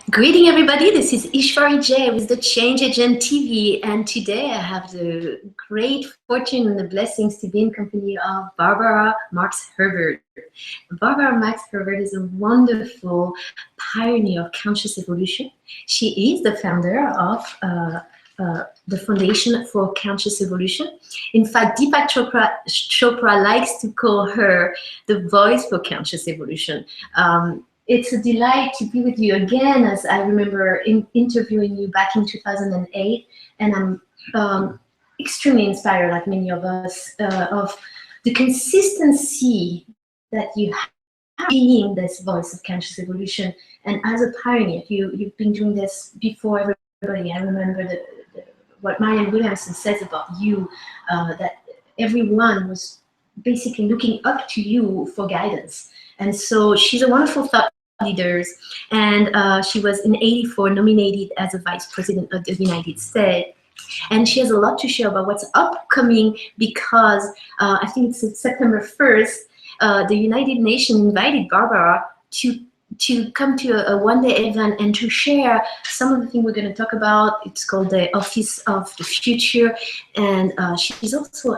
Greeting everybody, this is Ishwari J with the Change Agent TV, and today I have the great fortune and the blessings to be in company of Barbara Marx Hubbard. Barbara Marx Hubbard is a wonderful pioneer of conscious evolution. She is the founder of the Foundation for Conscious Evolution. In fact, Deepak Chopra likes to call her the voice for conscious evolution. It's a delight to be with you again, as I remember interviewing you back in 2008, and I'm extremely inspired, like many of us, of the consistency that you have being this voice of conscious evolution. And as a pioneer, you've been doing this before everybody. I remember what Marianne Williamson says about you, that everyone was basically looking up to you for guidance. And so she's a wonderful thought leader, and she was in '84 nominated as a Vice President of the United States. And she has a lot to share about what's upcoming, because I think it's September 1st, the United Nations invited Barbara to come to a one-day event and to share some of the things we're going to talk about. It's called the Office of the Future, and she's also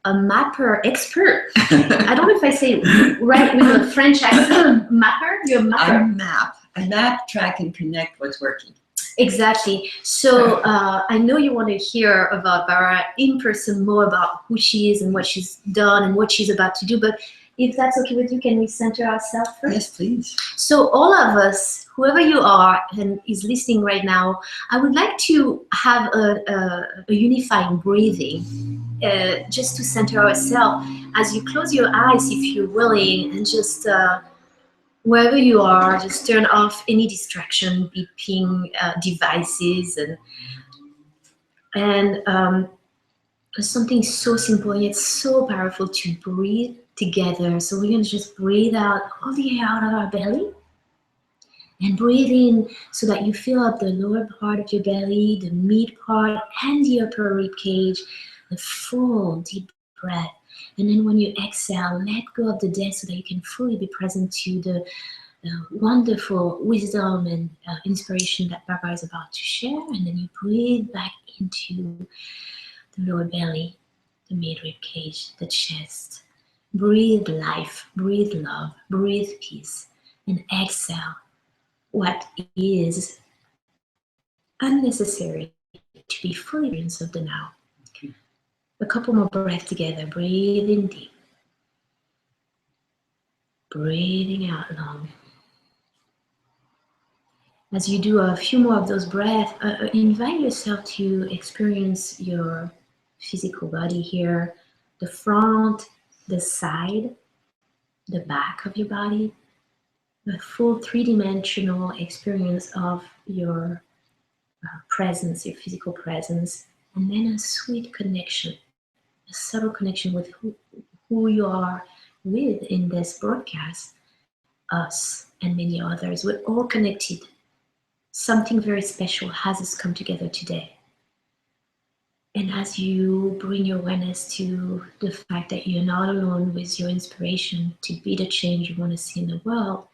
a mapper expert. I don't know if I say it right with a French accent. Mapper? You're a mapper. I map, track, and connect what's working. Exactly. So I know you want to hear about Barbara in person, more about who she is and what she's done and what she's about to do. But if that's okay with you, can we center ourselves first? Yes, please. So all of us, whoever you are and is listening right now, I would like to have a unifying breathing, just to center ourselves. As you close your eyes, if you're willing, and just wherever you are, just turn off any distraction, beeping devices, and something so simple yet so powerful to breathe together. So we're going to just breathe out all the air out of our belly, and breathe in so that you fill up the lower part of your belly, the mid part, and the upper rib cage. A full deep breath. And then when you exhale, let go of the dead so that you can fully be present to the wonderful wisdom and inspiration that Barbara is about to share. And then you breathe back into the lower belly, the mid-rib cage, the chest. Breathe life, breathe love, breathe peace, and exhale what is unnecessary to be fully present of the now. A couple more breaths together. Breathe in deep. Breathing out long. As you do a few more of those breaths, invite yourself to experience your physical body here, the front, the side, the back of your body, a full three-dimensional experience of your presence, your physical presence, and then a sweet connection, a subtle connection with who you are with in this broadcast, us and many others. We're all connected. Something very special has us come together today. And as you bring your awareness to the fact that you're not alone with your inspiration to be the change you want to see in the world,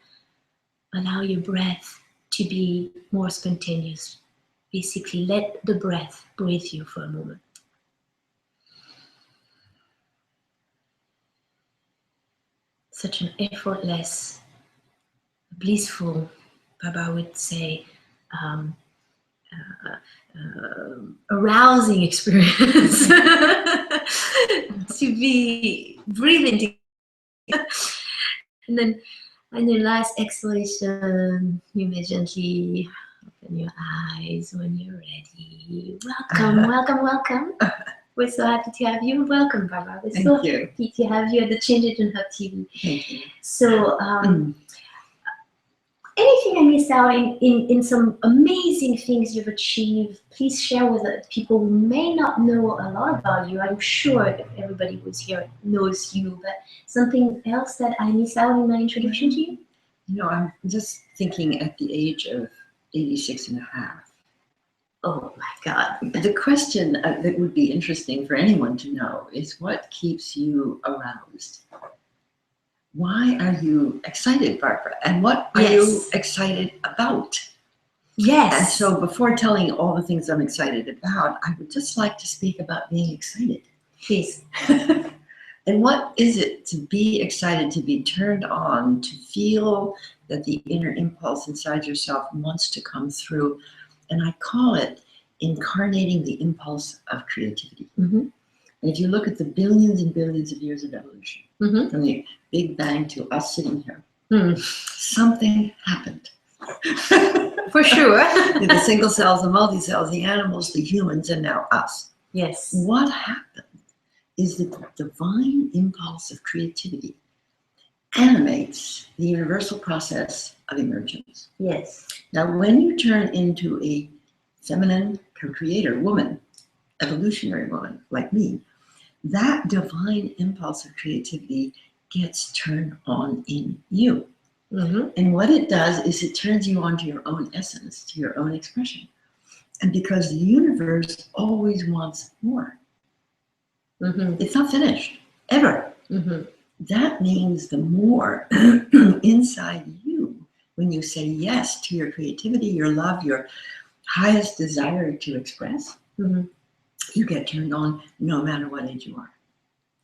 allow your breath to be more spontaneous. Basically, let the breath breathe you for a moment. Such an effortless, blissful, Baba would say, arousing experience to be breathing together. And then on your last exhalation, you may gently open your eyes when you're ready. Welcome, welcome, welcome. We're so happy to have you. Welcome, Barbara. We're so happy to have you at the Change Agent TV. Thank you. So, anything I missed out in some amazing things you've achieved, please share with people who may not know a lot about you. I'm sure everybody who's here knows you, but something else that I missed out in my introduction to you? You know, I'm just thinking at the age of 86 and a half. Oh my God. The question that would be interesting for anyone to know is what keeps you aroused? why are you excited, Barbara? And what are you excited about? Yes. And so before telling all the things I'm excited about, I would just like to speak about being excited. Please. And what is it to be excited, to be turned on, to feel that the inner impulse inside yourself wants to come through? And I call it incarnating the impulse of creativity. Mm-hmm. And if you look at the billions and billions of years of evolution, mm-hmm. from the Big Bang to us sitting here, something happened. For sure. The single cells, the multi-cells, the animals, the humans, and now us. Yes. What happened is the divine impulse of creativity animates the universal process of emergence. Yes. Now, when you turn into a feminine co-creator woman, evolutionary woman like me, that divine impulse of creativity gets turned on in you. Mm-hmm. And what it does is it turns you on to your own essence, to your own expression. And because the universe always wants more. Mm-hmm. It's not finished, ever. Mm-hmm. That means the more inside you, when you say yes to your creativity, your love, your highest desire to express, you get turned on no matter what age you are.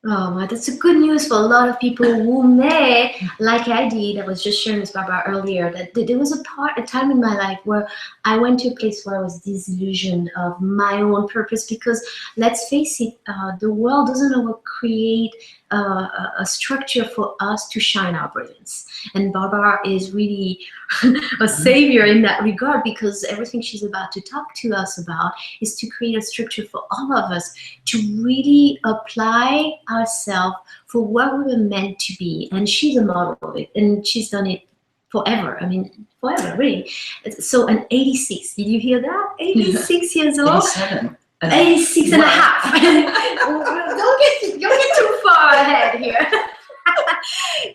Oh, that's a good news for a lot of people who may, like I did, I was just sharing with Barbara earlier, that there was a time in my life where I went to a place where I was disillusioned of my own purpose, because let's face it, the world doesn't always create a structure for us to shine our brilliance. And Barbara is really a savior in that regard, because everything she's about to talk to us about is to create a structure for all of us to really apply ourselves for what we were meant to be. And she's a model of it, and she's done it forever. I mean, forever, really. So, an 86, did you hear that? 86 years old? 87. 86 and a half. don't get too far ahead here.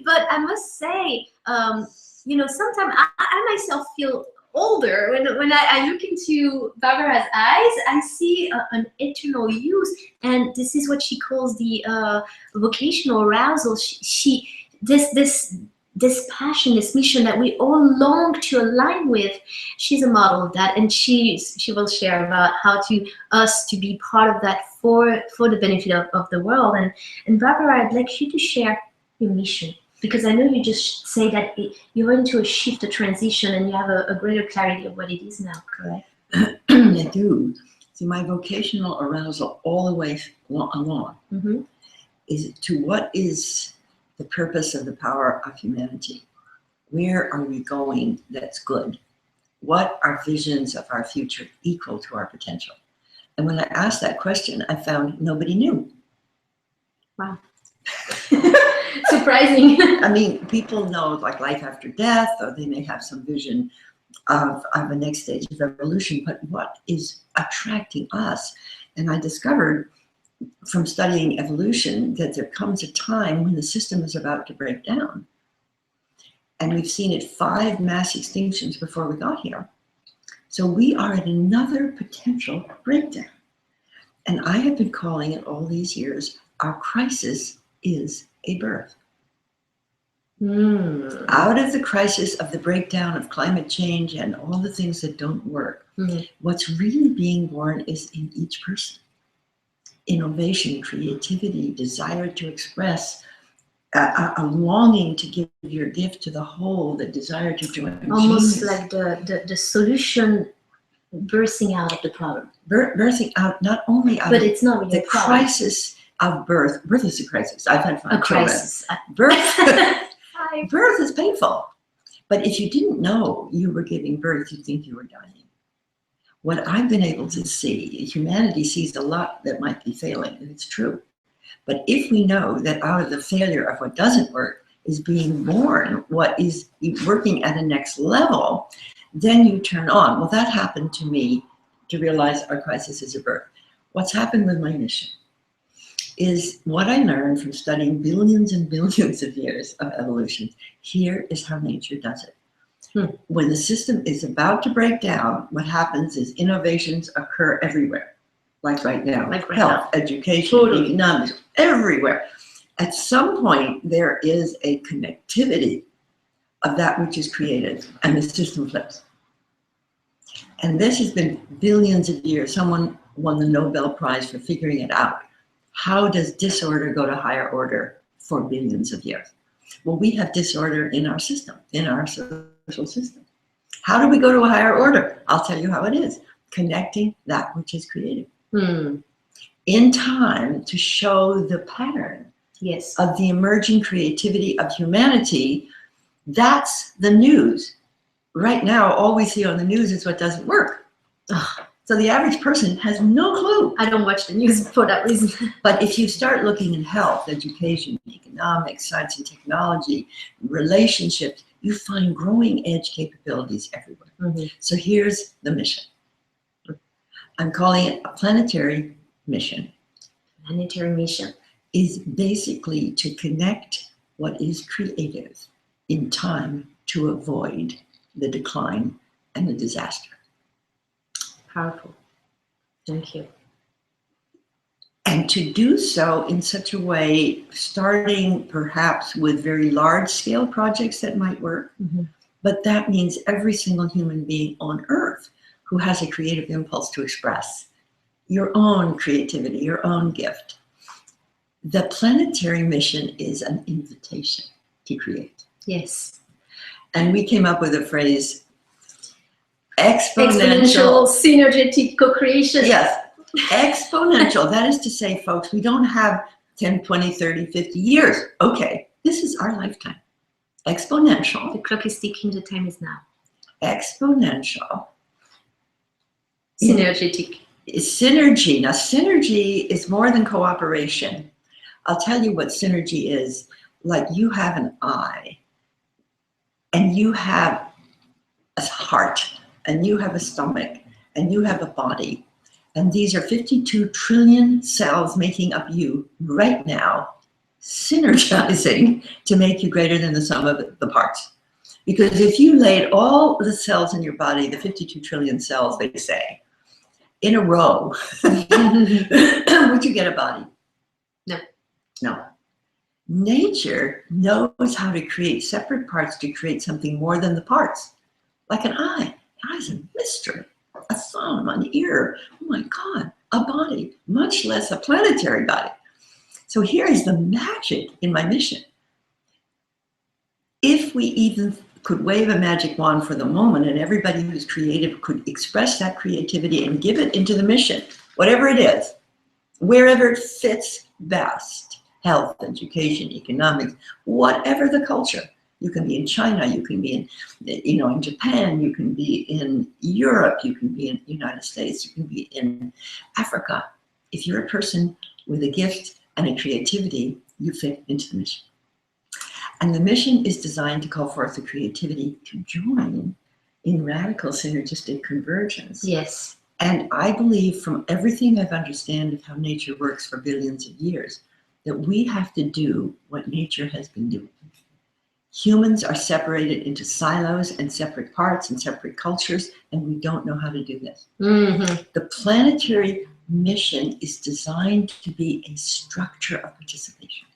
But I must say, sometimes I myself feel older when I look into Barbara's eyes. I see an eternal youth, and this is what she calls the vocational arousal. This passion, this mission that we all long to align with. She's a model of that, and she will share about how us to be part of that for the benefit of the world. And Barbara, I'd like you to share your mission, because I know you just say that you're into a shift, a transition, and you have a greater clarity of what it is now, correct? I do. See, my vocational arousal all the way along is to what is the purpose of the power of humanity. Where are we going that's good? What are visions of our future equal to our potential? And when I asked that question, I found nobody knew. Wow. Surprising. I mean, people know like life after death, or they may have some vision of the next stage of evolution, but what is attracting us? And I discovered from studying evolution that there comes a time when the system is about to break down. And we've seen it 5 mass extinctions before we got here. So we are at another potential breakdown. And I have been calling it all these years, our crisis is a birth. Out of the crisis of the breakdown of climate change and all the things that don't work, what's really being born is in each person. Innovation, creativity, desire to express, a longing to give your gift to the whole, the desire to join. Almost genius. like the solution bursting out of the problem. Birthing out not only out but of it's not really the crisis of birth. Birth is a crisis. I've had 5 children. Crisis. Birth is painful. But if you didn't know you were giving birth, you'd think you were dying. What I've been able to see, humanity sees a lot that might be failing, and it's true. But if we know that out of the failure of what doesn't work is being born what is working at a next level, then you turn on. Well, that happened to me to realize our crisis is a birth. What's happened with my mission is what I learned from studying billions and billions of years of evolution. Here is how nature does it. When the system is about to break down, what happens is innovations occur everywhere, like right now, health, education, economics, everywhere. At some point, there is a connectivity of that which is created, and the system flips. And this has been billions of years. Someone won the Nobel Prize for figuring it out. How does disorder go to higher order for billions of years? Well, we have disorder in our system, in our social system. How do we go to a higher order? I'll tell you how it is. Connecting that which is created. In time to show the pattern of the emerging creativity of humanity. That's the news. Right now, all we see on the news is what doesn't work. So the average person has no clue. I don't watch the news for that reason. But if you start looking in health, education, economics, science and technology, relationships, you find growing edge capabilities everywhere. So here's the mission. I'm calling it a planetary mission. Planetary mission is basically to connect what is creative in time to avoid the decline and the disaster. Powerful. Thank you. And to do so in such a way, starting perhaps with very large-scale projects that might work, but that means every single human being on Earth who has a creative impulse to express your own creativity, your own gift. The planetary mission is an invitation to create. Yes. And we came up with a phrase, exponential synergetic co-creation. Yes, exponential. That is to say, folks, we don't have 10, 20, 30, 50 years. Okay, this is our lifetime. Exponential. The clock is ticking, the time is now. Exponential. Synergetic. Synergy. Now, synergy is more than cooperation. I'll tell you what synergy is. Like you have an eye, and you have a heart, and you have a stomach, and you have a body. And these are 52 trillion cells making up you right now, synergizing to make you greater than the sum of the parts. Because if you laid all the cells in your body, the 52 trillion cells, they say, in a row, would you get a body? No. No. Nature knows how to create separate parts to create something more than the parts. Like an eye. An eye is a mystery. A thumb, an ear. Oh my God. A body. Much less a planetary body. So here is the magic in my mission. If we even could wave a magic wand for the moment and everybody who's creative could express that creativity and give it into the mission, whatever it is, wherever it fits best, health, education, economics, whatever the culture. You can be in China, you can be in Japan, you can be in Europe, you can be in the United States, you can be in Africa. If you're a person with a gift and a creativity, you fit into the mission. And the mission is designed to call forth the creativity to join in radical synergistic convergence. Yes. And I believe from everything I've understood of how nature works for billions of years, that we have to do what nature has been doing. Humans are separated into silos and separate parts and separate cultures, and we don't know how to do this. The planetary mission is designed to be a structure of participation.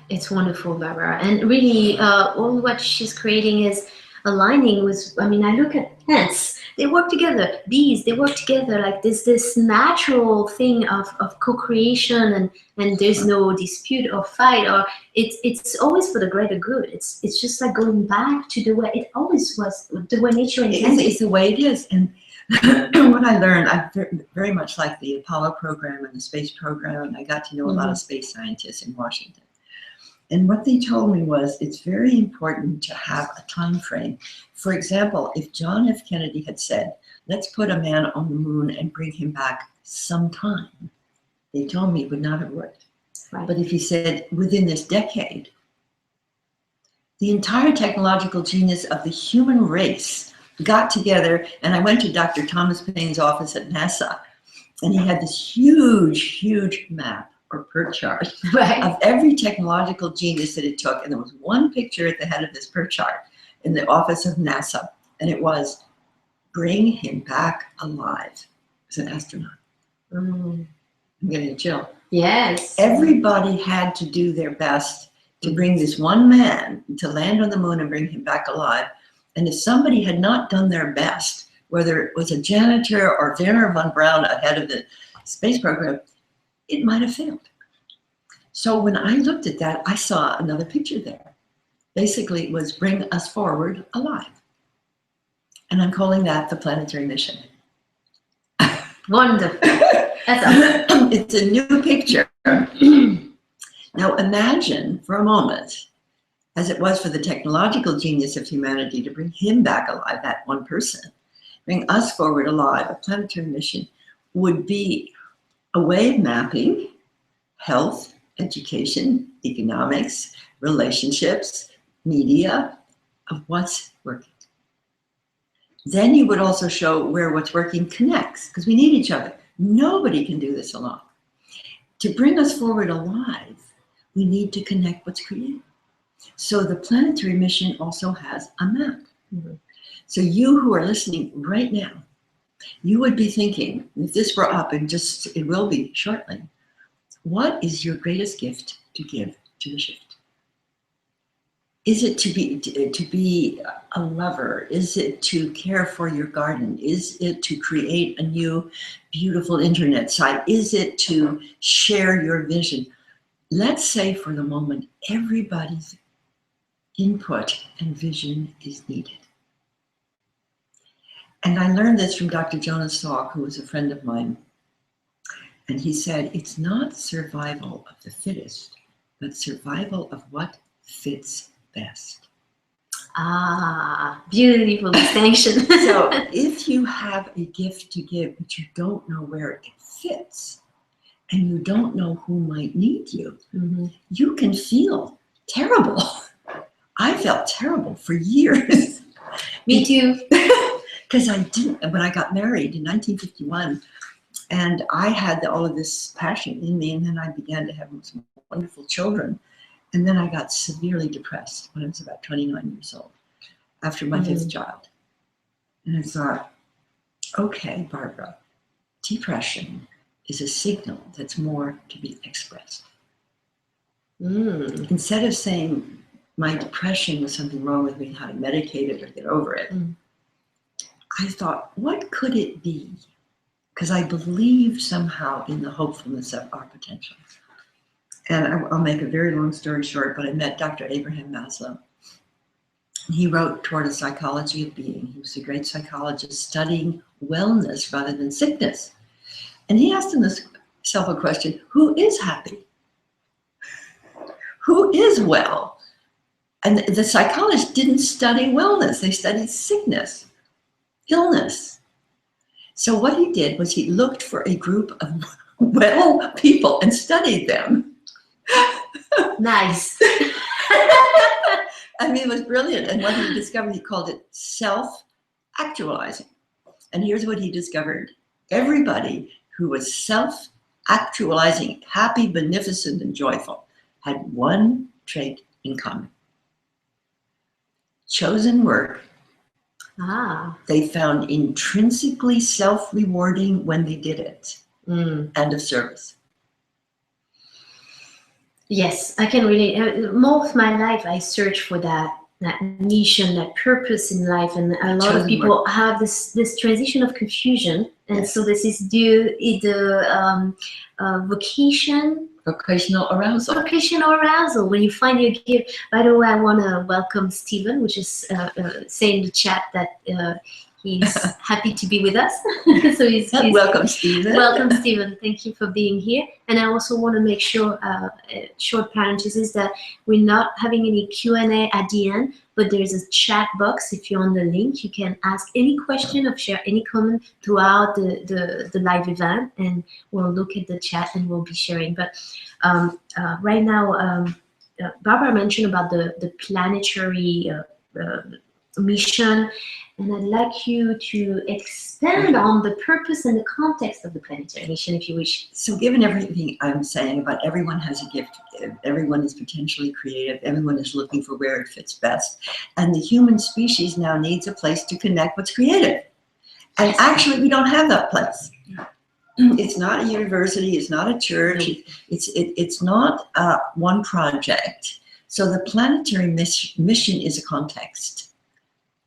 It's wonderful, Barbara. And really, all what she's creating is aligning with, I mean, I look at ants, they work together. Bees, they work together. Like this natural thing of co-creation, and there's no dispute or fight, or it's always for the greater good. It's just like going back to the way it always was, the way nature intended. It's the way it is. And what I learned, I very much like the Apollo program and the space program, and I got to know a lot of space scientists in Washington. And what they told me was it's very important to have a time frame. For example, if John F. Kennedy had said, let's put a man on the moon and bring him back sometime, they told me it would not have worked. Right. But if he said within this decade, the entire technological genius of the human race got together, and I went to Dr. Thomas Paine's office at NASA, and he had this huge, huge map or per chart of every technological genius that it took. And there was one picture at the head of this per chart in the office of NASA. And it was, bring him back alive as an astronaut. I'm getting a chill. Yes. Everybody had to do their best to bring this one man to land on the moon and bring him back alive. And if somebody had not done their best, whether it was a janitor or Werner von Braun ahead of the space program, it might have failed. So when I looked at that, I saw another picture there. Basically, it was bring us forward alive. And I'm calling that the Planetary mission. Wonderful. That's awesome. It's a new picture. Now imagine for a moment, as it was for the technological genius of humanity to bring him back alive, that one person, bring us forward alive, a planetary mission would be a way of mapping health, education, economics, relationships, media, of what's working. Then you would also show where what's working connects, because we need each other. Nobody can do this alone. To bring us forward alive, we need to connect what's created. So the planetary mission also has a map. Mm-hmm. So you who are listening right now, you would be thinking, if this were up, and just it will be shortly, what is your greatest gift to give to the shift? Is it to be a lover? Is it to care for your garden? Is it to create a new beautiful internet site? Is it to share your vision? Let's say for the moment, everybody's input and vision is needed. And I learned this from Dr. Jonas Salk, who was a friend of mine. And he said, it's not survival of the fittest, but survival of what fits best. Ah, beautiful distinction. So if you have a gift to give, but you don't know where it fits, and you don't know who might need you, mm-hmm. you can feel terrible. I felt terrible for years. Me too. Because I didn't, when I got married in 1951, and I had all of this passion in me, and then I began to have some wonderful children. And then I got severely depressed when I was about 29 years old, after my fifth child. And I thought, okay, Barbara, depression is a signal that's more to be expressed. Instead of saying my depression was something wrong with me, how to medicate it or get over it, I thought, what could it be? Because I believed somehow in the hopefulness of our potential. And I'll make a very long story short, but I met Dr. Abraham Maslow. He wrote Toward a Psychology of Being. He was a great psychologist studying wellness rather than sickness. And he asked himself a question, who is happy? Who is well? And the psychologists didn't study wellness. They studied sickness, illness. So what he did was he looked for a group of well people and studied them. Nice. I mean, it was brilliant. And what he discovered, he called it self-actualizing. And here's what he discovered. Everybody who was self-actualizing, happy, beneficent, and joyful had one trait in common. Chosen work. They found intrinsically self-rewarding when they did it, and of service. Yes, I can relate. Most of my life, I search for that mission, that purpose in life, and a lot of people have this transition of confusion, and so this is due to vocational arousal. When you find your gift. By the way, I want to welcome Stephen, which is saying in the chat that he's happy to be with us. So he's welcome, Stephen. Welcome, Stephen. Thank you for being here. And I also want to make sure, short parenthesis, that we're not having any Q&A at the end, but there's a chat box. If you're on the link, you can ask any question or share any comment throughout the live event, and we'll look at the chat and we'll be sharing. But right now, Barbara mentioned about the planetary mission, and I'd like you to expand on the purpose and the context of the planetary mission, if you wish. So given everything I'm saying about everyone has a gift, everyone is potentially creative, everyone is looking for where it fits best, and the human species now needs a place to connect what's creative. And actually, we don't have that place. It's not a university. It's not a church. It's not one project. So the planetary mission is a context,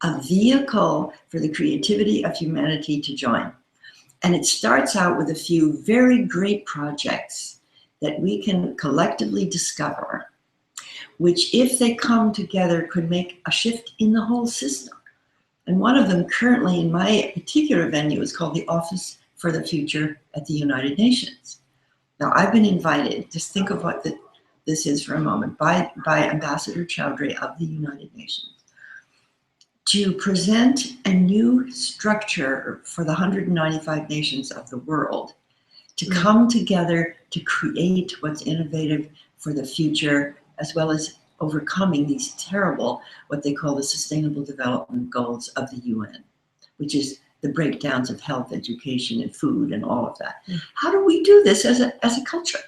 a vehicle for the creativity of humanity to join. And it starts out with a few very great projects that we can collectively discover, which, if they come together, could make a shift in the whole system. And one of them currently in my particular venue is called the Office for the Future at the United Nations. Now, I've been invited, just think of what this is for a moment, by Ambassador Chowdhury of the United Nations, to present a new structure for the 195 nations of the world to come together to create what's innovative for the future, as well as overcoming these terrible, what they call the Sustainable Development Goals of the UN, which is the breakdowns of health, education, and food, and all of that. How do we do this as a culture?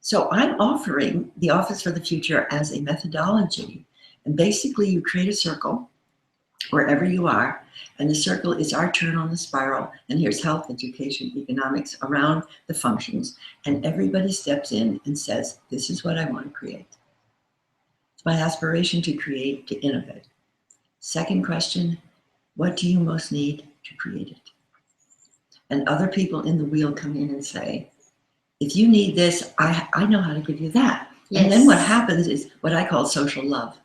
So I'm offering the Office for the Future as a methodology. And basically, you create a circle wherever you are, and the circle is our turn on the spiral, and here's health, education, economics around the functions, and everybody steps in and says, this is what I want to create. It's my aspiration to create, to innovate. Second question, what do you most need to create it? And other people in the wheel come in and say, if you need this, I know how to give you that. Yes. And then what happens is what I call social love.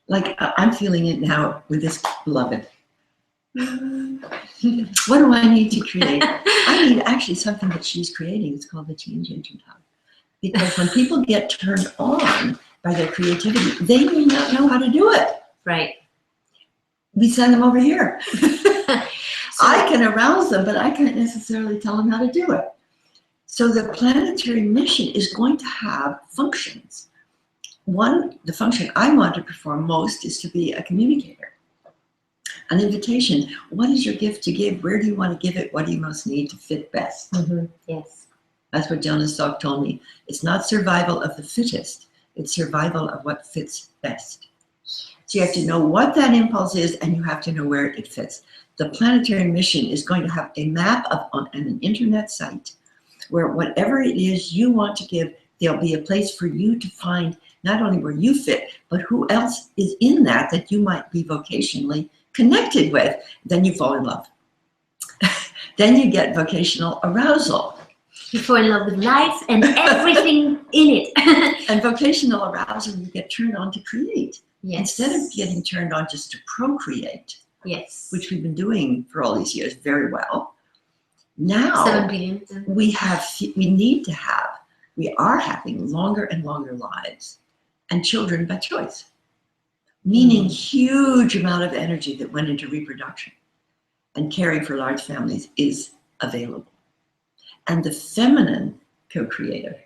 Like I'm feeling it now with this beloved. What do I need to create? I need actually something that she's creating. It's called the Change Engine Hub. Because when people get turned on by their creativity, they may not know how to do it. Right. We send them over here. I can arouse them, but I can't necessarily tell them how to do it. So the planetary mission is going to have functions. One, the function I want to perform most is to be a communicator. An invitation. What is your gift to give? Where do you want to give it? What do you most need to fit best? Yes. That's what Jonas Salk told me. It's not survival of the fittest. It's survival of what fits best. So you have to know what that impulse is, and you have to know where it fits. The planetary mission is going to have a map on an internet site where whatever it is you want to give, there'll be a place for you to find not only where you fit, but who else is in that you might be vocationally connected with. Then you fall in love. Then you get vocational arousal. You fall in love with life and everything in it. And vocational arousal, you get turned on to create. Yes. Instead of getting turned on just to procreate, yes, which we've been doing for all these years very well. Now 7 billion. We are having longer and longer lives, and children by choice, meaning huge amount of energy that went into reproduction and caring for large families is available. And the feminine co-creator,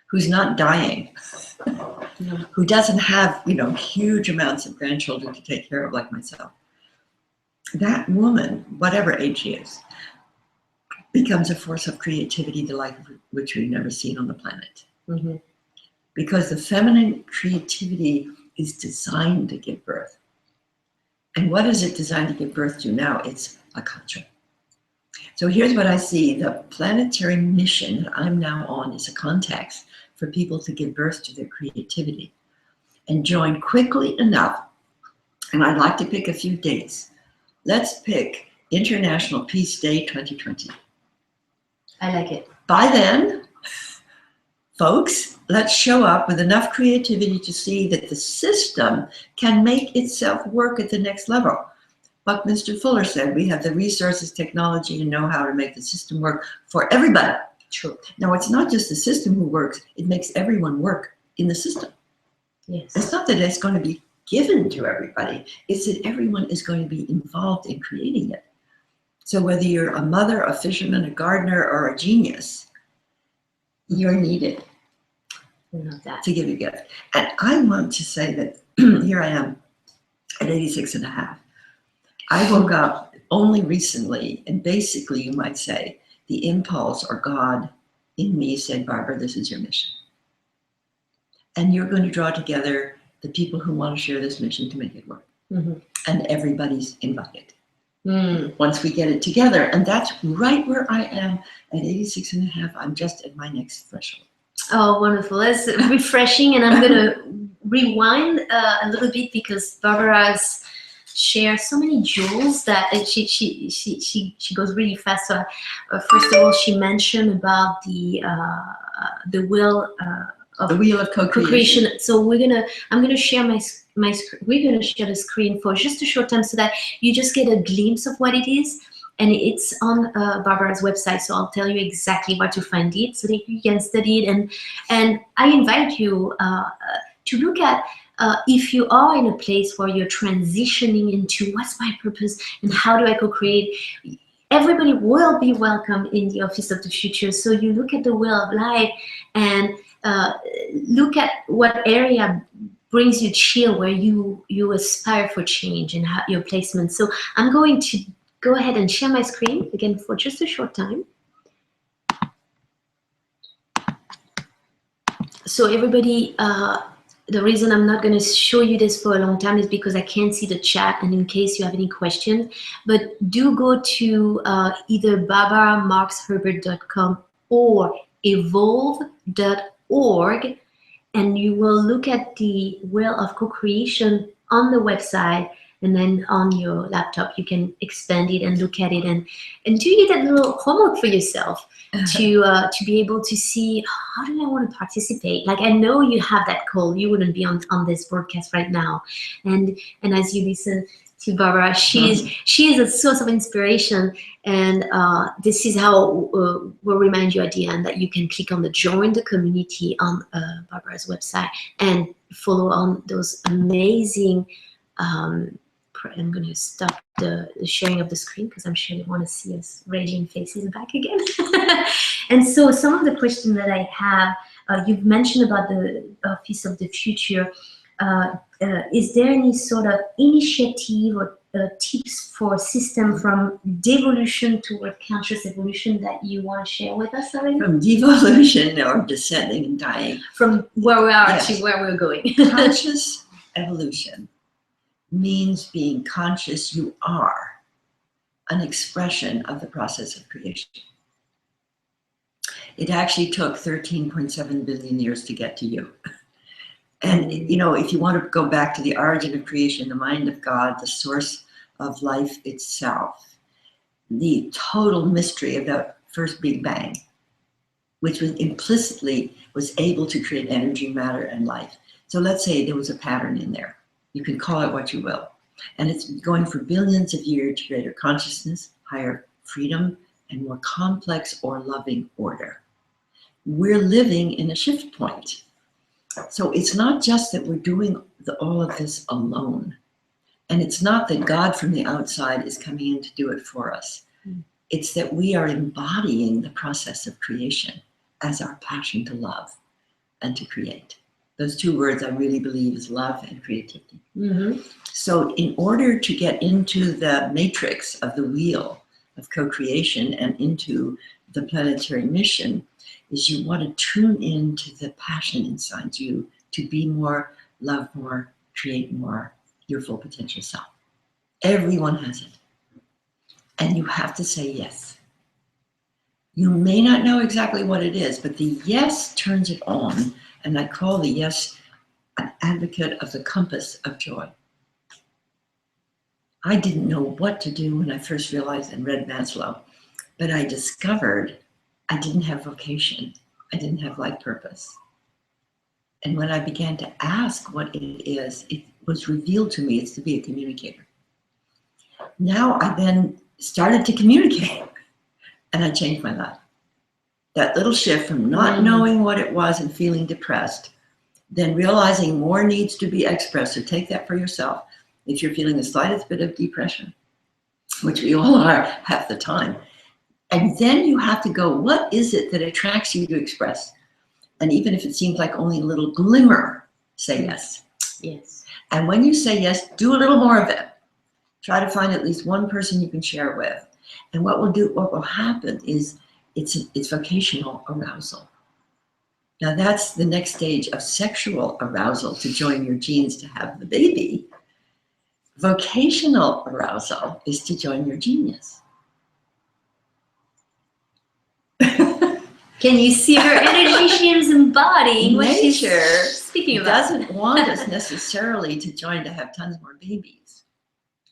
who's not dying, who doesn't have, huge amounts of grandchildren to take care of like myself, that woman, whatever age she is, becomes a force of creativity, the like of which we've never seen on the planet. Because the feminine creativity is designed to give birth. And what is it designed to give birth to now? It's a culture. So here's what I see. The planetary mission that I'm now on is a context for people to give birth to their creativity and join quickly enough. And I'd like to pick a few dates. Let's pick International Peace Day 2020. I like it. By then, folks, let's show up with enough creativity to see that the system can make itself work at the next level. Buckminster Fuller said, we have the resources, technology, and know-how to make the system work for everybody. True. Now, it's not just the system who works, it makes everyone work in the system. Yes. It's not that it's going to be given to everybody, it's that everyone is going to be involved in creating it. So whether you're a mother, a fisherman, a gardener, or a genius, you're needed to give a gift. And I want to say that here I am at 86 and a half. I woke up only recently, and basically you might say the impulse or God in me said, Barbara, this is your mission. And you're going to draw together the people who want to share this mission to make it work. And everybody's invited. once we get it together. And that's right where I am at 86 and a half. I'm just at my next threshold. Oh, wonderful. That's refreshing. And I'm going to rewind a little bit because Barbara's shared so many jewels that she goes really fast. So first of all, she mentioned about the wheel of the wheel of co-creation. So I'm gonna share we're gonna share the screen for just a short time so that you just get a glimpse of what it is. And it's on Barbara's website, so I'll tell you exactly where to find it so that you can study it. And I invite you to look at if you are in a place where you're transitioning into what's my purpose and how do I co-create. Everybody will be welcome in the Office of the Future. So you look at the Wheel of Life and look at what area brings you chill, where you aspire for change and your placement. So I'm going to go ahead and share my screen again for just a short time. So everybody, the reason I'm not going to show you this for a long time is because I can't see the chat, and in case you have any questions, but do go to either barbaramarxhubbard.com or evolve.org, and you will look at the Wheel of Co-Creation on the website, and then on your laptop you can expand it and look at it and do that little homework for yourself to be able to see, how do I want to participate? Like, I know you have that call, you wouldn't be on this broadcast right now, and as you listen to Barbara, she is a source of inspiration, and this is how we'll remind you at the end that you can click on the join the community on Barbara's website and follow on those amazing I'm going to stop the sharing of the screen because I'm sure you want to see us raging faces back again. And so some of the questions that I have, you've mentioned about the Office of the Future. Is there any sort of initiative or tips for system from devolution toward conscious evolution that you want to share with us already? From devolution or descending and dying. From where we are to where we're going. Conscious evolution means being conscious you are an expression of the process of creation. It actually took 13.7 billion years to get to you. And, you know, if you want to go back to the origin of creation, the mind of God, the source of life itself, the total mystery of that first Big Bang, which was implicitly was able to create energy, matter, and life. So let's say there was a pattern in there. You can call it what you will. And it's going for billions of years to greater consciousness, higher freedom, and more complex or loving order. We're living in a shift point. So it's not just that we're doing all of this alone. And it's not that God from the outside is coming in to do it for us. It's that we are embodying the process of creation as our passion to love and to create. Those two words I really believe is love and creativity. Mm-hmm. So in order to get into the matrix of the wheel of co-creation and into the planetary mission, is you want to tune into the passion inside you to be more, love more, create more, your full potential self. Everyone has it. And you have to say yes. You may not know exactly what it is, but the yes turns it on. And I call the yes an advocate of the compass of joy. I didn't know what to do when I first realized and read Maslow, but I discovered I didn't have vocation. I didn't have life purpose. And when I began to ask what it is, it was revealed to me it's to be a communicator. Now I then started to communicate, and I changed my life. That little shift from not knowing what it was and feeling depressed, then realizing more needs to be expressed. So take that for yourself. If you're feeling the slightest bit of depression, which we all are half the time, and then you have to go, what is it that attracts you to express? And even if it seems like only a little glimmer, say yes. Yes. And when you say yes, do a little more of it. Try to find at least one person you can share it with. And what will happen is it's vocational arousal. Now that's the next stage of sexual arousal to join your genes to have the baby. Vocational arousal is to join your genius. Can you see her energy she is embodying what she's Nature speaking about? doesn't want us necessarily to join to have tons more babies.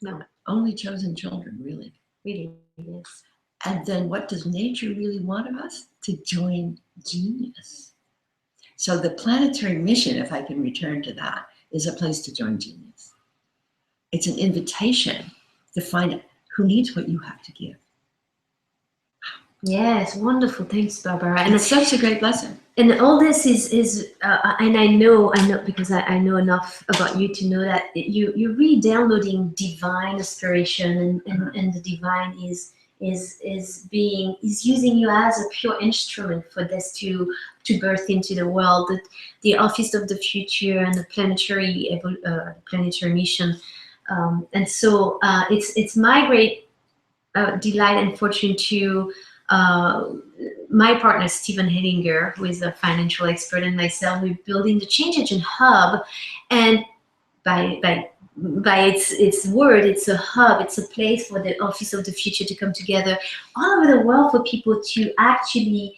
No. Only chosen children, really. Really, yes. And then what does nature really want of us? To join genius. So the planetary mission, if I can return to that, is a place to join genius. It's an invitation to find who needs what you have to give. Yes, wonderful. Thanks, Barbara. And it's such a great lesson. And all this is and I know because I know enough about you to know that you're really downloading divine inspiration, and the divine is using you as a pure instrument for this to birth into the world. That the Office of the Future and the planetary mission, and so it's my great delight and fortune to. My partner Stephen Hellinger, who is a financial expert, and myself, we're building the Change Agent Hub, and by its word, it's a hub. It's a place for the Office of the Future to come together all over the world for people to actually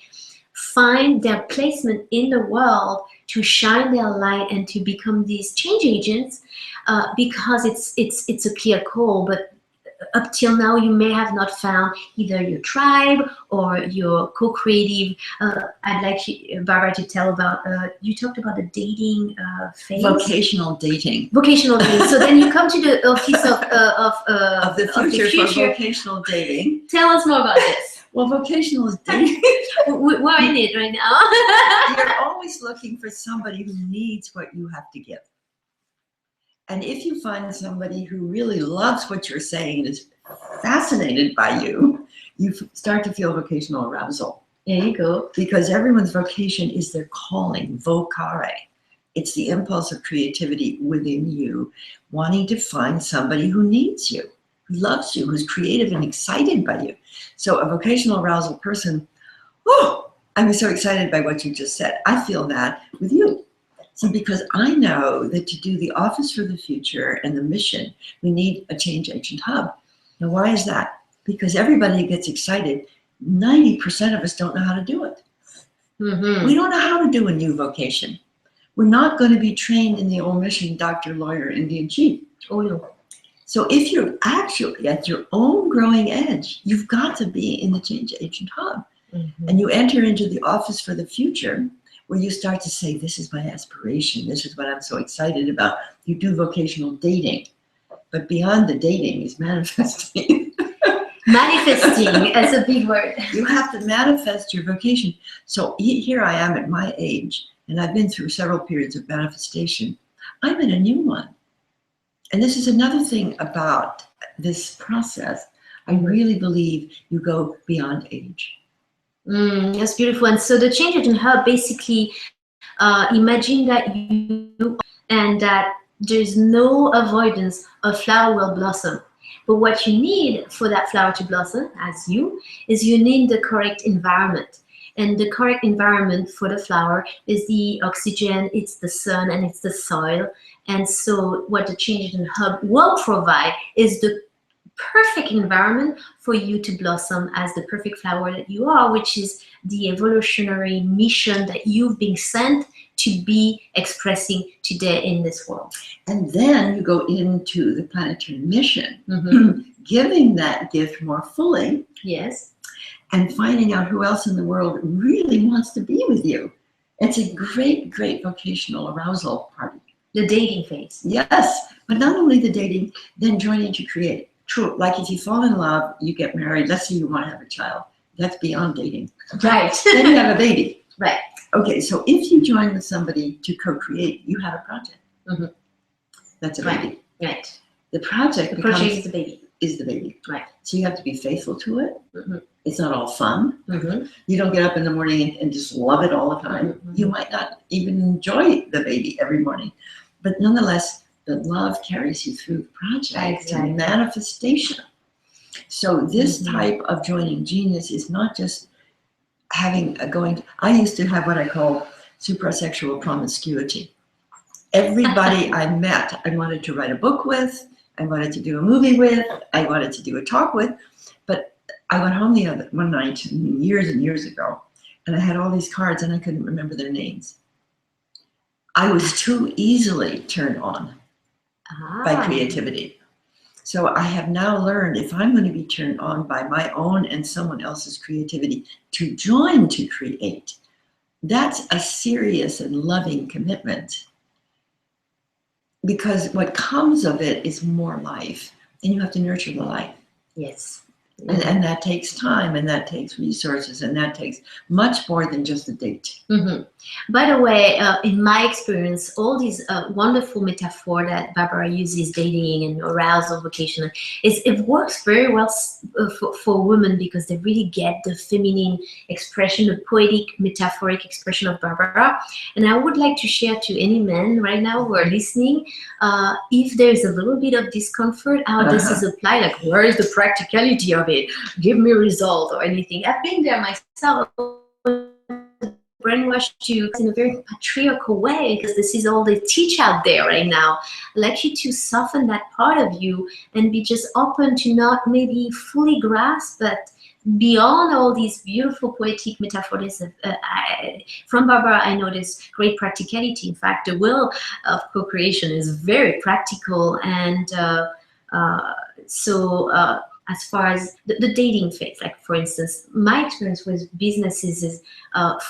find their placement in the world, to shine their light, and to become these change agents, because it's a clear call, but. Up till now, you may have not found either your tribe or your co-creative. I'd like you, Barbara, to tell about, you talked about the dating phase. Vocational dating. Vocational dating. So then you come to the Office of the future for vocational dating. Tell us more about this. Well, vocational is dating. We're in it right now. You're always looking for somebody who needs what you have to give. And if you find somebody who really loves what you're saying and is fascinated by you, you start to feel vocational arousal. There you go. Because everyone's vocation is their calling, vocare. It's the impulse of creativity within you, wanting to find somebody who needs you, who loves you, who's creative and excited by you. So a vocational arousal person, oh, I'm so excited by what you just said. I feel that with you. So because I know that to do the Office for the Future and the mission, we need a Change Agent Hub. Now, why is that? Because everybody gets excited. 90% of us don't know how to do it. Mm-hmm. We don't know how to do a new vocation. We're not going to be trained in the old mission, doctor, lawyer, Indian chief. Oh, no. So if you're actually at your own growing edge, you've got to be in the Change Agent Hub. Mm-hmm. And you enter into the Office for the Future, where you start to say, this is my aspiration. This is what I'm so excited about. You do vocational dating. But beyond the dating is manifesting. Manifesting is a big word. You have to manifest your vocation. So here I am at my age, and I've been through several periods of manifestation. I'm in a new one. And this is another thing about this process. I really believe you go beyond age. That's beautiful. And so the Change Agent Hub basically imagine that you and that there's no avoidance. A flower will blossom. But what you need for that flower to blossom, as you, is you need the correct environment. And the correct environment for the flower is the oxygen, it's the sun, and it's the soil. And so what the Change Agent Hub will provide is the perfect environment for you to blossom as the perfect flower that you are, which is the evolutionary mission that you've been sent to be expressing today in this world. And then you go into the planetary mission, mm-hmm. giving that gift more fully. Yes. And finding out who else in the world really wants to be with you. It's a great, great vocational arousal party. The dating phase. Yes, but not only the dating, then joining to create. True, like if you fall in love, you get married, let's say you want to have a child. That's beyond dating. Right. Then you have a baby. Right. Okay, so if you join with somebody to co-create, you have a project. Mm-hmm. That's a baby. Right. The project is the baby. Is the baby. Right. So you have to be faithful to it. Mm-hmm. It's not all fun. Mm-hmm. You don't get up in the morning and just love it all the time. Mm-hmm. You might not even enjoy the baby every morning. But nonetheless, the love carries you through the project exactly. and manifestation. So this mm-hmm. type of joining genius is not just having I used to have what I call suprasexual promiscuity. Everybody I met, I wanted to write a book with, I wanted to do a movie with, I wanted to do a talk with, but I went home one night years and years ago, and I had all these cards and I couldn't remember their names. I was too easily turned on by creativity. So I have now learned, if I'm going to be turned on by my own and someone else's creativity, to join to create. That's a serious and loving commitment, because what comes of it is more life, and you have to nurture the life. Yes. And that takes time, and that takes resources, and that takes much more than just a date. Mm-hmm. By the way, in my experience, all these wonderful metaphor that Barbara uses, dating and arousal, vocation, it works very well for women, because they really get the feminine expression, the poetic, metaphoric expression of Barbara. And I would like to share to any men right now who are listening, if there's a little bit of discomfort, how this is applied, like where is the practicality of it? Give me a result or anything. I've been there myself. Brainwashed you in a very patriarchal way, because this is all they teach out there right now. I'd like you to soften that part of you and be just open to not maybe fully grasp, but beyond all these beautiful poetic metaphors from Barbara, I noticed great practicality. In fact, the will of co-creation is very practical, and as far as the dating phase, like for instance, my experience with businesses is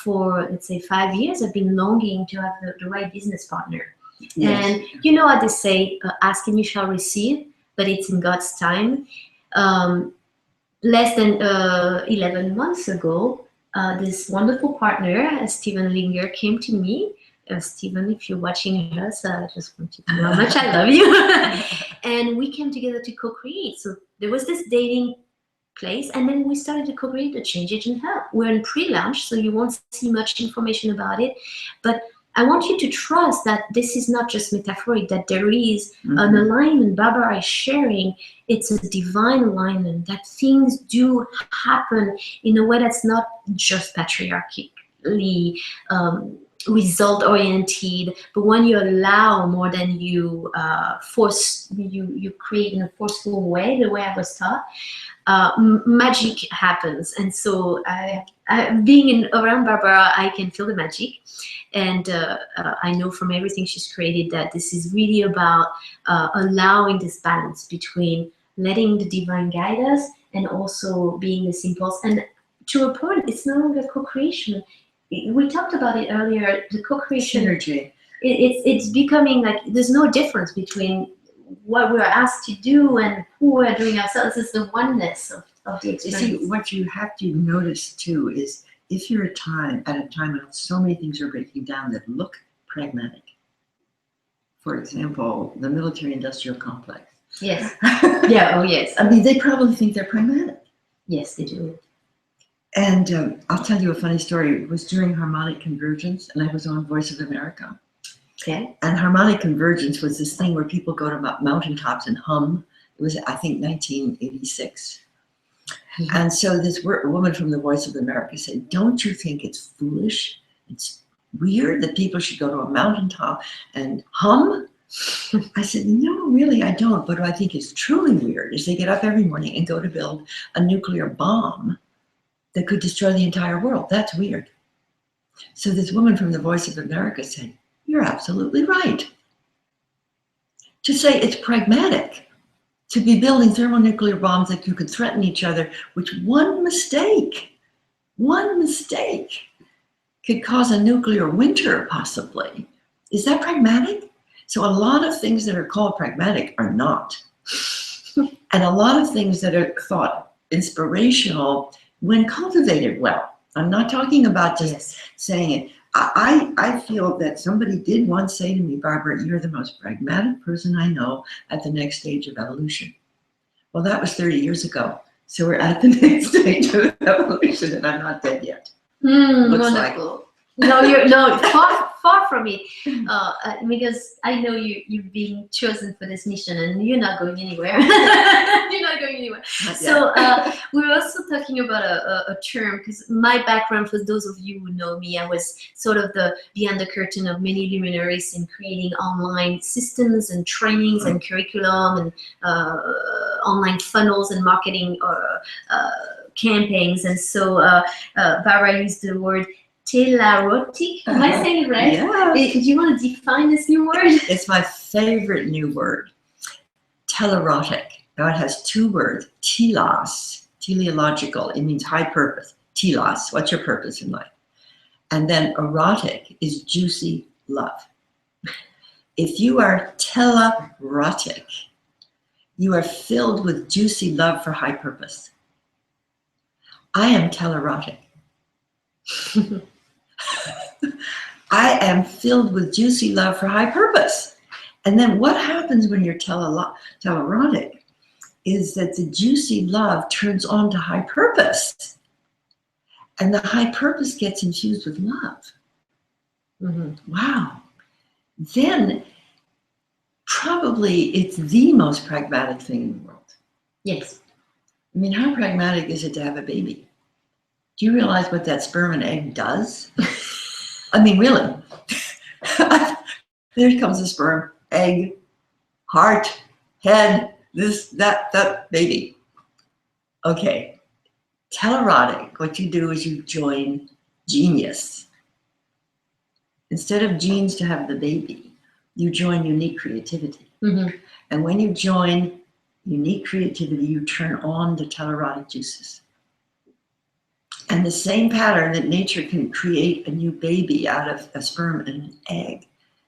for, let's say, 5 years, I've been longing to have the right business partner. Yes. And you know what they say, ask and you shall receive, but it's in God's time. Less than 11 months ago, this wonderful partner, Stephen Linger, came to me. Stephen, if you're watching us, I just want you to know how much I love you. And we came together to co-create. So there was this dating place, and then we started to co-create the Change Agent Hub. We're in pre-launch, so you won't see much information about it. But I want you to trust that this is not just metaphoric, that there is an alignment Barbara is sharing. It's a divine alignment, that things do happen in a way that's not just patriarchally result-oriented, but when you allow more than you force, you create in a forceful way, the way I was taught, magic happens. And so being around Barbara, I can feel the magic. And I know from everything she's created that this is really about allowing this balance between letting the divine guide us and also being this impulse. And to a point, it's no longer co-creation. We talked about it earlier, the co-creation. Synergy. It's becoming like there's no difference between what we're asked to do and who we're doing ourselves. It's the oneness of the experience. You see, what you have to notice too is if you're at a time when so many things are breaking down that look pragmatic. For example, the military-industrial complex. Yes. Yeah. Oh, yes. I mean, they probably think they're pragmatic. Yes, they do. And I'll tell you a funny story. It was during harmonic convergence, and I was on Voice of America. Okay. And harmonic convergence was this thing where people go to mountaintops and hum. It was, I think, 1986. Mm-hmm. And so this woman from the Voice of America said, "Don't you think it's foolish? It's weird that people should go to a mountaintop and hum?" I said, "No, really, I don't. But what I think is truly weird is they get up every morning and go to build a nuclear bomb that could destroy the entire world. That's weird." So this woman from the Voice of America said, "You're absolutely right. To say it's pragmatic to be building thermonuclear bombs that you could threaten each other, which one mistake could cause a nuclear winter possibly. Is that pragmatic?" So a lot of things that are called pragmatic are not. And a lot of things that are thought inspirational when cultivated well. I'm not talking about just saying it. I feel that somebody did once say to me, "Barbara, you're the most pragmatic person I know at the next stage of evolution." Well, that was 30 years ago. So we're at the next stage of evolution, and I'm not dead yet. Wonderful. Like. No, you're far from it, because I know you've been chosen for this mission, and you're not going anywhere. You're not going anywhere. So we're also talking about a term, because my background, for those of you who know me, I was sort of the behind the curtain of many luminaries in creating online systems and trainings and curriculum and online funnels and marketing campaigns. And so Barbara used the word telerotic. Am I saying it right? Yeah. Do you want to define this new word? It's my favorite new word, telerotic. Now it has two words, telos, teleological. It means high purpose. Telos, what's your purpose in life? And then erotic is juicy love. If you are telerotic, you are filled with juicy love for high purpose. I am telerotic. I am filled with juicy love for high purpose. And then what happens when you're telerotic is that the juicy love turns on to high purpose. And the high purpose gets infused with love. Mm-hmm. Wow. Then probably it's the most pragmatic thing in the world. Yes. I mean, how pragmatic is it to have a baby? Do you realize what that sperm and egg does? I mean, really. There comes the sperm, egg, heart, head, this, that, baby. Okay. Telerotic, what you do is you join genius. Instead of genes to have the baby, you join unique creativity. Mm-hmm. And when you join unique creativity, you turn on the telerotic juices. And the same pattern that nature can create a new baby out of a sperm and an egg,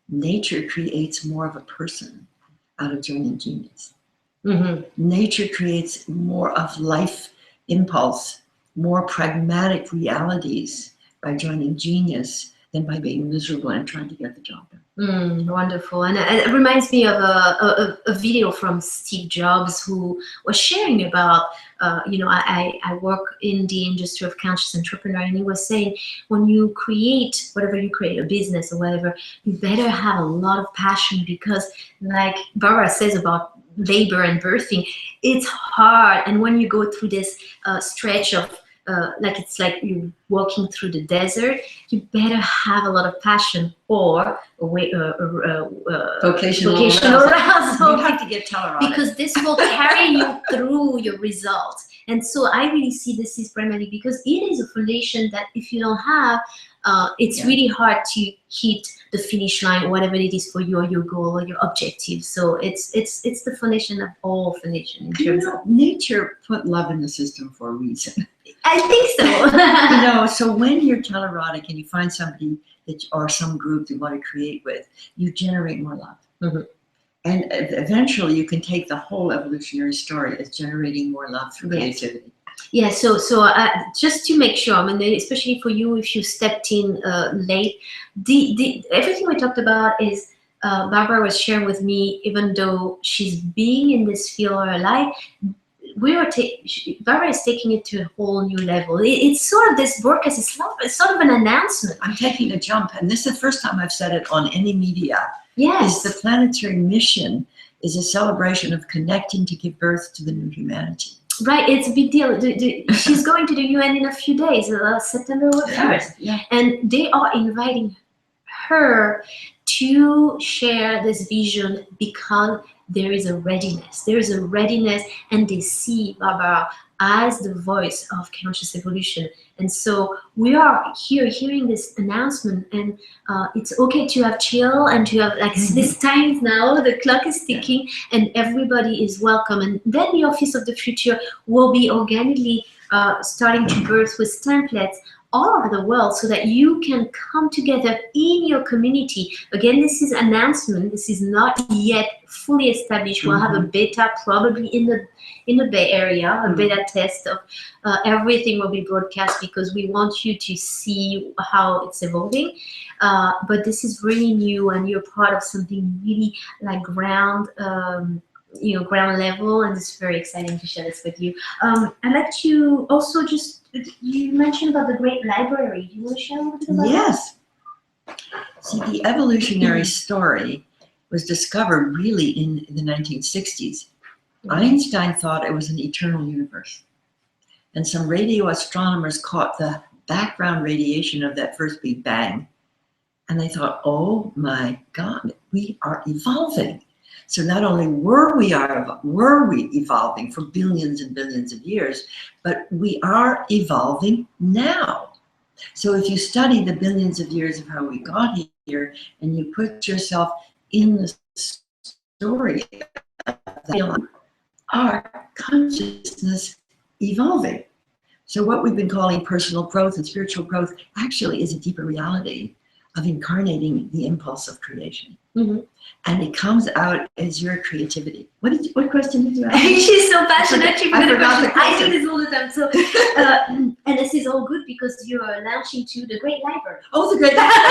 nature creates more of a person out of joining genius. Mm-hmm. Nature creates more of life impulse, more pragmatic realities by joining genius than by being miserable and trying to get the job done. Wonderful. And it reminds me of a video from Steve Jobs, who was sharing about, I work in the industry of conscious entrepreneur, and he was saying, when you create whatever you create, a business or whatever, you better have a lot of passion, because like Barbara says about labor and birthing, it's hard. And when you go through this stretch of it's like you're walking through the desert, you better have a lot of passion or vocational arousal. You have to get telerotic. Because this will carry you through your results. And so I really see this is primarily because it is a foundation that if you don't have, it's really hard to hit the finish line, whatever it is for you or your goal or your objective. So it's the foundation of all foundation in terms of nature put love in the system for a reason. I think so. So when you're telerotic and you find somebody or some group you want to create with, you generate more love. Mm-hmm. And eventually you can take the whole evolutionary story as generating more love through creativity. Yeah, so just to make sure, I mean, especially for you, if you stepped in late, everything we talked about is Barbara was sharing with me, even though she's being in this field all her life, Barbara is taking it to a whole new level. It's sort of this broadcast, it's sort of an announcement. I'm taking a jump, and this is the first time I've said it on any media. Yes. Is the planetary mission is a celebration of connecting to give birth to the new humanity. Right, it's a big deal. She's going to the UN in a few days, September 1st. Yeah. And they are inviting her to share this vision because there is a readiness. There is a readiness, and they see Barbara as the voice of conscious evolution. And so we are here hearing this announcement, and it's okay to have chill and to have this time now, the clock is ticking and everybody is welcome. And then the Office of the Future will be organically starting to birth with templates all over the world so that you can come together in your community. Again, this is an announcement. This is not yet fully established. We'll have a beta probably in the Bay Area, a beta test of everything will be broadcast because we want you to see how it's evolving. But this is really new, and you're part of something really like ground level, and it's very exciting to share this with you. I'd like to also you mentioned about the Great Library. Do you want to share a little bit about that? Yes. See, the evolutionary story was discovered really in the 1960s. Einstein thought it was an eternal universe. And some radio astronomers caught the background radiation of that first Big Bang. And they thought, oh my God, we are evolving. So not only were we evolving for billions and billions of years, but we are evolving now. So if you study the billions of years of how we got here, and you put yourself in the story of our consciousness evolving. So what we've been calling personal growth and spiritual growth actually is a deeper reality of incarnating the impulse of creation. Mm-hmm. And it comes out as your creativity. What question did you ask? She's so passionate. I forgot the I do question. this all the time. So, and this is all good because you are launching to the Great Library. Oh, the Great Library.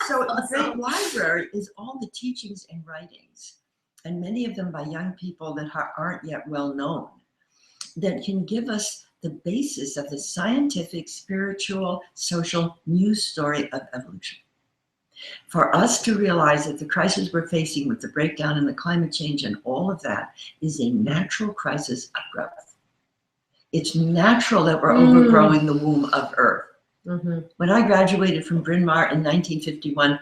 So the Great Library is all the teachings and writings, and many of them by young people that aren't yet well known, that can give us the basis of the scientific, spiritual, social news story of evolution. For us to realize that the crisis we're facing with the breakdown in the climate change and all of that is a natural crisis of growth. It's natural that we're overgrowing the womb of Earth. Mm-hmm. When I graduated from Bryn Mawr in 1951,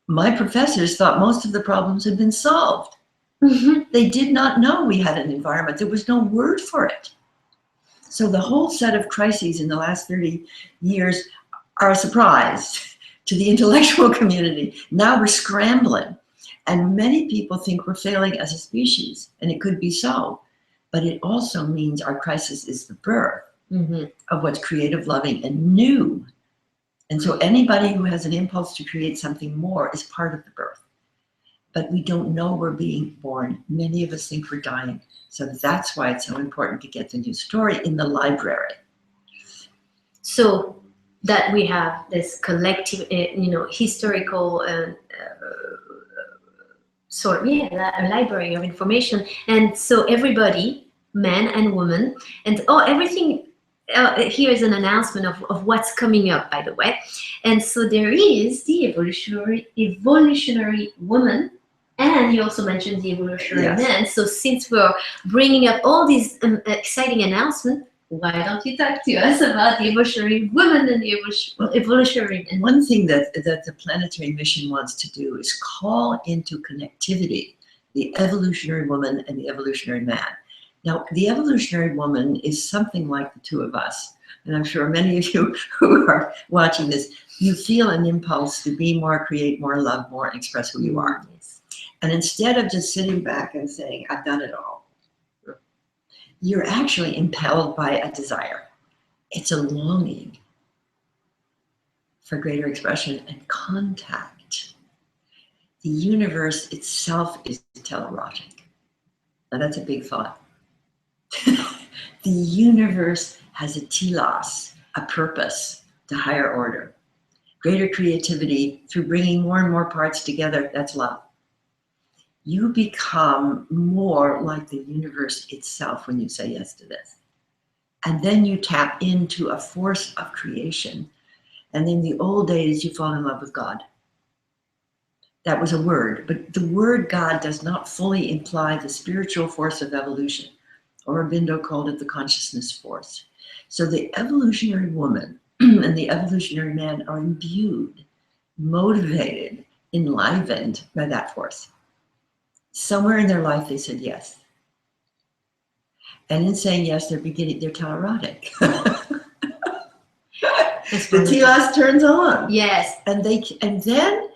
my professors thought most of the problems had been solved. Mm-hmm. They did not know we had an environment. There was no word for it. So the whole set of crises in the last 30 years are a surprise to the intellectual community. Now we're scrambling. And many people think we're failing as a species, and it could be so. But it also means our crisis is the birth of what's creative, loving, and new. And so anybody who has an impulse to create something more is part of the birth. But we don't know we're being born. Many of us think we're dying. So that's why it's so important to get the new story in the library. So that we have this collective, historical a library of information. And so everybody, man and woman, and everything, here is an announcement of what's coming up, by the way. And so there is the evolutionary woman, and you also mentioned the evolutionary man. So since we're bringing up all these exciting announcements, why don't you talk to us about the evolutionary woman and the evolutionary man? One thing that the Planetary mission wants to do is call into connectivity the evolutionary woman and the evolutionary man. Now, the evolutionary woman is something like the two of us. And I'm sure many of you who are watching this, you feel an impulse to be more, create more, love more, and express who you are. Yes. And instead of just sitting back and saying, I've done it all, you're actually impelled by a desire. It's a longing for greater expression and contact. The universe itself is telerotic. Now that's a big thought. The universe has a telos, a purpose, the higher order. Greater creativity through bringing more and more parts together, that's love. You become more like the universe itself when you say yes to this. And then you tap into a force of creation. And in the old days, you fall in love with God. That was a word, but the word God does not fully imply the spiritual force of evolution. Aurobindo called it the consciousness force. So the evolutionary woman and the evolutionary man are imbued, motivated, enlivened by that force. Somewhere in their life, they said yes. And in saying yes, they're telerotic. The telos turns on. Yes. And then,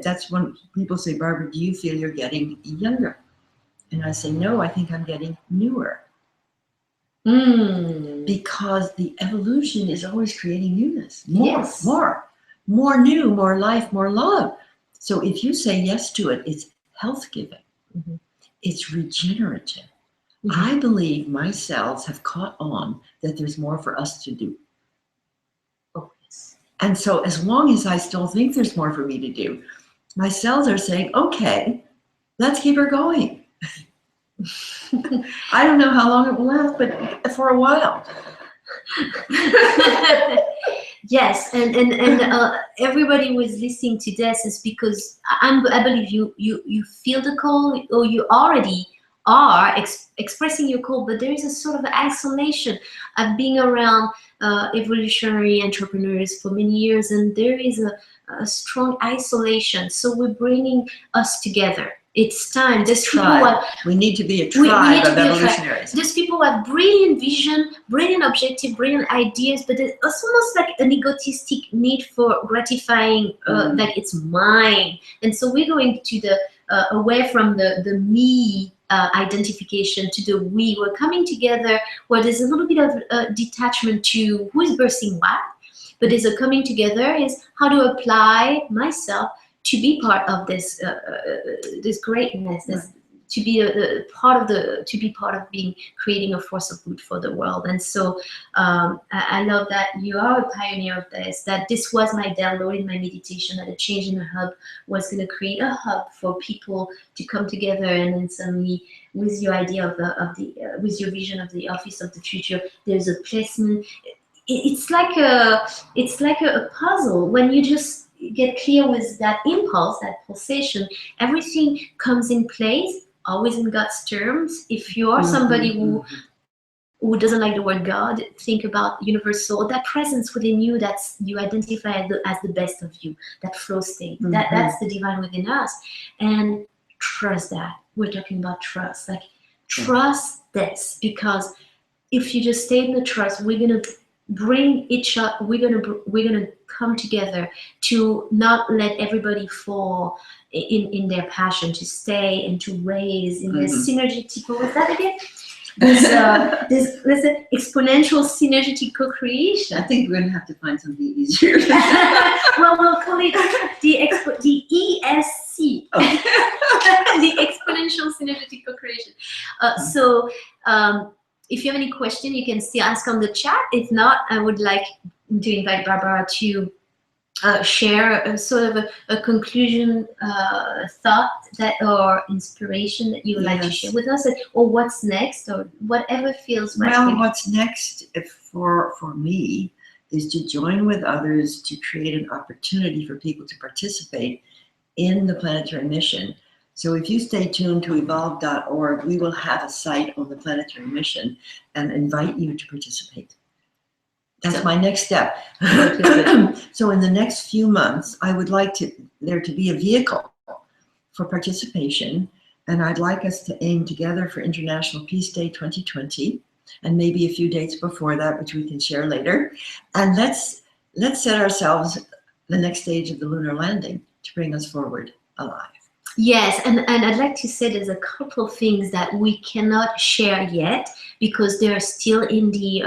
that's when people say, Barbara, do you feel you're getting younger? And I say, no, I think I'm getting newer. Because the evolution is always creating newness. More new, more life, more love. So if you say yes to it, it's health-giving. It's regenerative. I believe my cells have caught on that there's more for us to do. Oh, yes. And so as long as I still think there's more for me to do, my cells are saying, okay, let's keep her going. I don't know how long it will last, but for a while. Yes, and everybody who is listening to this is because I believe you feel the call, or you already are expressing your call, but there is a sort of isolation. I've been around evolutionary entrepreneurs for many years, and there is a strong isolation. So we're bringing us together. It's time. There's people who are, we need to be a tribe of evolutionaries. There's people who have brilliant vision, brilliant objective, brilliant ideas, but it's almost like an egotistic need for gratifying, like it's mine. And so we're going to the away from the me identification to the we. We're coming together where there's a little bit of detachment to who is bursting what, but there's a coming together is how to apply myself to be part of this this greatness, to be to be part of being creating a force of good for the world. And so I love that you are a pioneer of this. That this was my download in my meditation, that a change in the hub was going to create a hub for people to come together, and then suddenly, with your idea of the with your vision of the office of the future, there's a placement. It's like a puzzle. When you just get clear with that impulse, that pulsation, everything comes in place, always in God's terms. If you are somebody who doesn't like the word God, think about universal, that presence within you that you identify as the best of you, that flow state, that's the divine within us. And trust that. We're talking about trust. Like, trust this, because if you just stay in the trust, we're gonna bring each other, we're gonna come together to not let everybody fall in their passion, to stay and to raise in their synergetic, what was that again? This exponential synergetic co-creation. I think we're gonna have to find something easier. Well, we'll call it the ESC, the exponential synergetic co-creation. So if you have any question, you can still ask on the chat. If not, I would like to invite Barbara to share a sort of a conclusion thought or inspiration that you would like to share with us, or what's next, or whatever feels right. Well, what's next for me is to join with others to create an opportunity for people to participate in the planetary mission. So if you stay tuned to evolve.org, we will have a site on the planetary mission and invite you to participate. That's my next step. So in the next few months, I would like there to be a vehicle for participation, and I'd like us to aim together for International Peace Day 2020, and maybe a few dates before that, which we can share later. And let's set ourselves the next stage of the lunar landing to bring us forward alive. Yes, and I'd like to say there's a couple of things that we cannot share yet, because they're still in the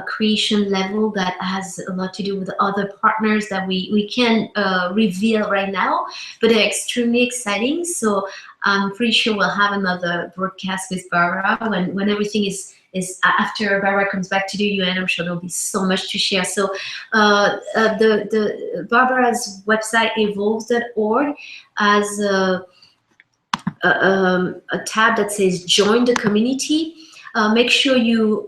creation level that has a lot to do with other partners that we can't reveal right now, but they're extremely exciting. So I'm pretty sure we'll have another broadcast with Barbara when everything is after Barbara comes back to the UN. I'm sure there'll be so much to share. So the Barbara's website evolves.org has a tab that says join the community. Make sure you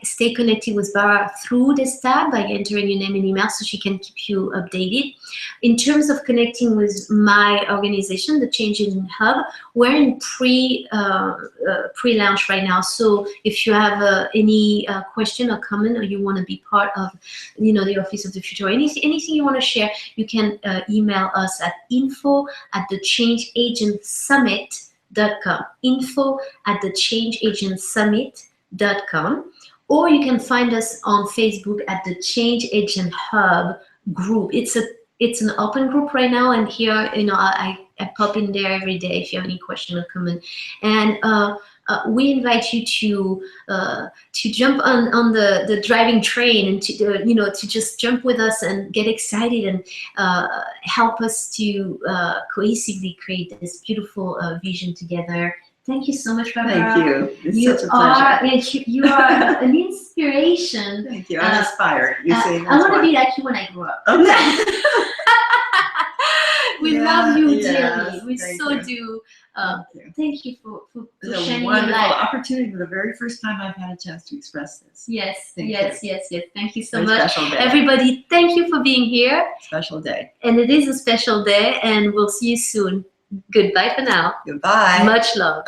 stay connected with Barbara through this tab by entering your name and email so she can keep you updated. In terms of connecting with my organization, the Change Agent Hub, we're in pre-launch right now. So if you have any question or comment, or you want to be part of, the Office of the Future, or anything you want to share, you can email us at info@thechangeagentsummit.com, info@thechangeagentsummit.com, or you can find us on Facebook at the Change Agent Hub group. It's an open group right now, and here, I pop in there every day if you have any question or comment. And we invite you to jump on the driving train, and to just jump with us and get excited, and help us to cohesively create this beautiful vision together. Thank you so much, Barbara. Thank you. It's such a pleasure. You are an inspiration. Thank you. I'm inspired. You say I want to be like you when I grow up. Okay. We love you dearly. Yes, We so do. Thank you for It was a wonderful opportunity for the very first time I've had a chance to express this. Yes, Thank yes, you. yes, yes. Thank you so Very much. special day. Everybody, thank you for being here. Special day. And it is a special day, and we'll see you soon. Goodbye for now. Goodbye. Much love.